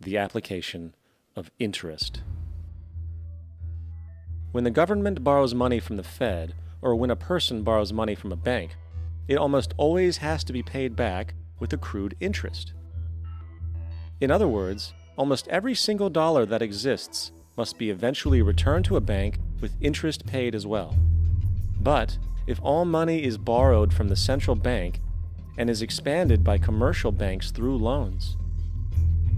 the application of interest. When the government borrows money from the Fed, or when a person borrows money from a bank, it almost always has to be paid back with accrued interest. In other words, almost every single dollar that exists must be eventually returned to a bank with interest paid as well. But if all money is borrowed from the central bank and is expanded by commercial banks through loans,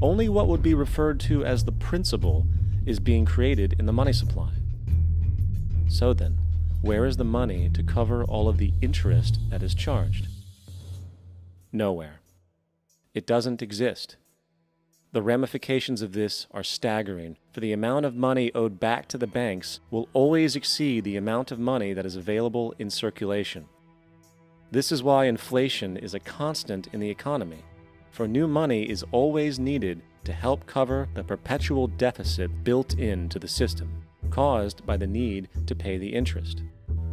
only what would be referred to as the principal is being created in the money supply. So then, where is the money to cover all of the interest that is charged? Nowhere. It doesn't exist. The ramifications of this are staggering, for the amount of money owed back to the banks will always exceed the amount of money that is available in circulation. This is why inflation is a constant in the economy, for new money is always needed to help cover the perpetual deficit built into the system, caused by the need to pay the interest.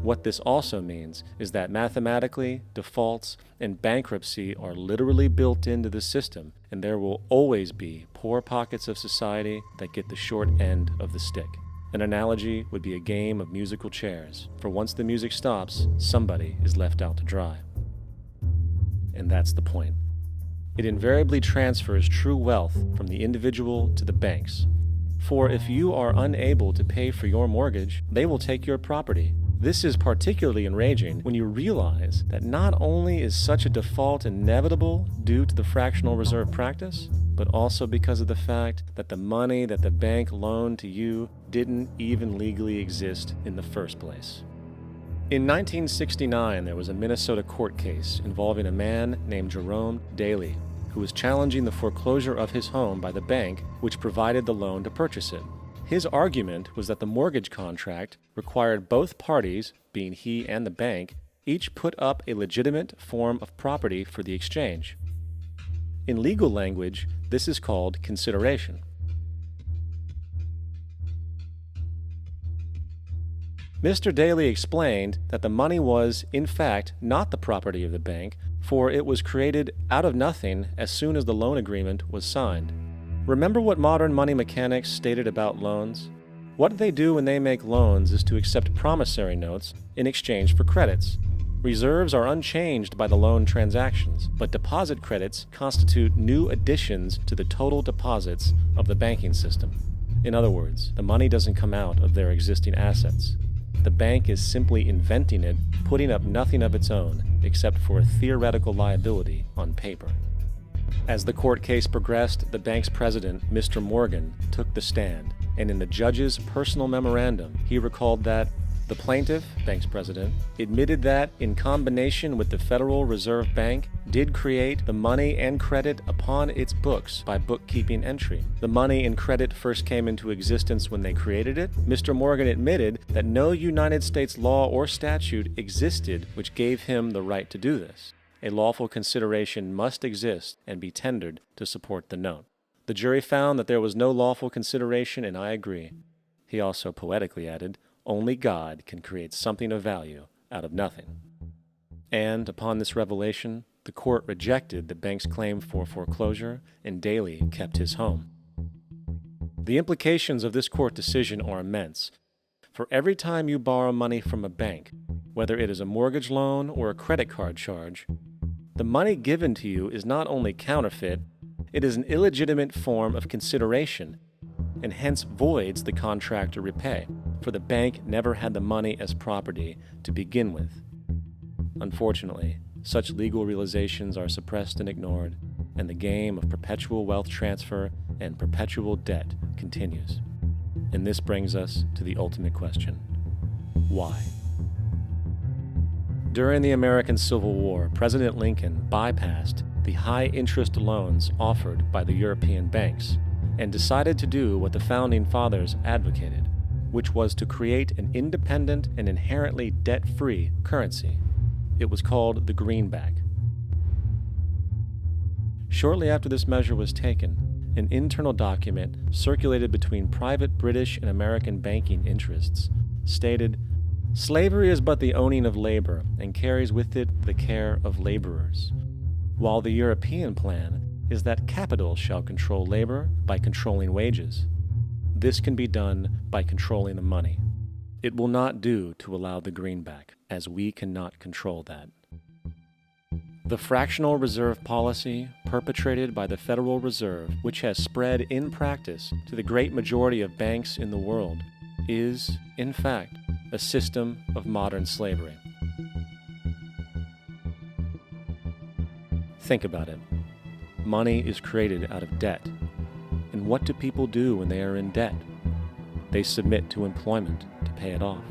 What this also means is that mathematically, defaults and bankruptcy are literally built into the system, and there will always be poor pockets of society that get the short end of the stick. An analogy would be a game of musical chairs, for once the music stops, somebody is left out to dry. And that's the point. It invariably transfers true wealth from the individual to the banks. For if you are unable to pay for your mortgage, they will take your property. This is particularly enraging when you realize that not only is such a default inevitable due to the fractional reserve practice, but also because of the fact that the money that the bank loaned to you didn't even legally exist in the first place. In 1969, there was a Minnesota court case involving a man named Jerome Daley, who was challenging the foreclosure of his home by the bank which provided the loan to purchase it. His argument was that the mortgage contract required both parties, being he and the bank, each put up a legitimate form of property for the exchange. In legal language, this is called consideration. Mr. Daley explained that the money was, in fact, not the property of the bank, for it was created out of nothing as soon as the loan agreement was signed. Remember what modern money mechanics stated about loans? What they do when they make loans is to accept promissory notes in exchange for credits. Reserves are unchanged by the loan transactions, but deposit credits constitute new additions to the total deposits of the banking system. In other words, the money doesn't come out of their existing assets. The bank is simply inventing it, putting up nothing of its own except for a theoretical liability on paper. As the court case progressed, the bank's president, Mr. Morgan, took the stand, and in the judge's personal memorandum, he recalled that the plaintiff, bank's president, admitted that, in combination with the Federal Reserve Bank, did create the money and credit upon its books by bookkeeping entry. The money and credit first came into existence when they created it. Mr. Morgan admitted that no United States law or statute existed which gave him the right to do this. A lawful consideration must exist and be tendered to support the note. The jury found that there was no lawful consideration, and I agree. He also poetically added, only God can create something of value out of nothing. And upon this revelation, the court rejected the bank's claim for foreclosure, and Daley kept his home. The implications of this court decision are immense. For every time you borrow money from a bank, whether it is a mortgage loan or a credit card charge, the money given to you is not only counterfeit, it is an illegitimate form of consideration, and hence voids the contract to repay, for the bank never had the money as property to begin with. Unfortunately, such legal realizations are suppressed and ignored, and the game of perpetual wealth transfer and perpetual debt continues. And this brings us to the ultimate question: why? During the American Civil War, President Lincoln bypassed the high-interest loans offered by the European banks and decided to do what the Founding Fathers advocated, which was to create an independent and inherently debt-free currency. It was called the greenback. Shortly after this measure was taken, an internal document circulated between private British and American banking interests stated, "Slavery is but the owning of labor, and carries with it the care of laborers," while the European plan is that capital shall control labor by controlling wages. This can be done by controlling the money. It will not do to allow the greenback, as we cannot control that. The fractional reserve policy perpetrated by the Federal Reserve, which has spread in practice to the great majority of banks in the world, is, in fact, a system of modern slavery. Think about it. Money is created out of debt. And what do people do when they are in debt? They submit to employment to pay it off.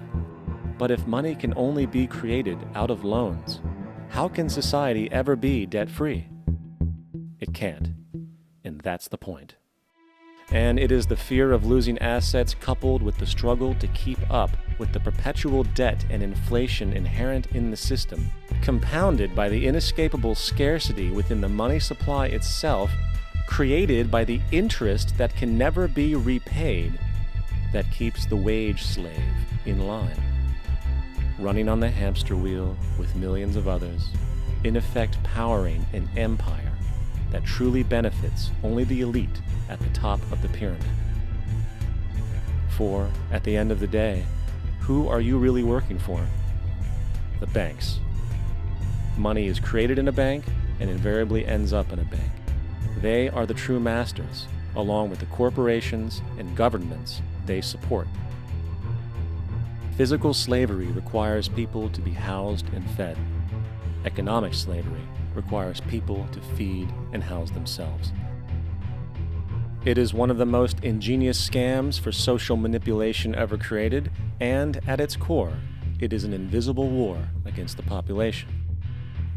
But if money can only be created out of loans, how can society ever be debt-free? It can't. And that's the point. And it is the fear of losing assets coupled with the struggle to keep up with the perpetual debt and inflation inherent in the system, compounded by the inescapable scarcity within the money supply itself, created by the interest that can never be repaid, that keeps the wage slave in line, running on the hamster wheel with millions of others, in effect powering an empire that truly benefits only the elite at the top of the pyramid. For, at the end of the day, who are you really working for? The banks. Money is created in a bank and invariably ends up in a bank. They are the true masters, along with the corporations and governments they support. Physical slavery requires people to be housed and fed. Economic slavery requires people to feed and house themselves. It is one of the most ingenious scams for social manipulation ever created, and at its core, it is an invisible war against the population.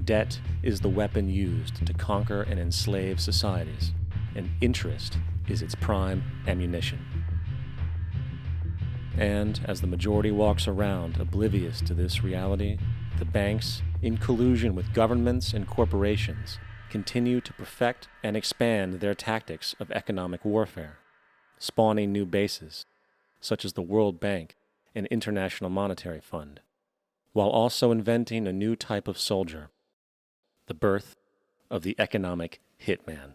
Debt is the weapon used to conquer and enslave societies, and interest is its prime ammunition. And as the majority walks around oblivious to this reality, the banks, in collusion with governments and corporations, continue to perfect and expand their tactics of economic warfare, spawning new bases, such as the World Bank and International Monetary Fund, while also inventing a new type of soldier, the birth of the economic hitman.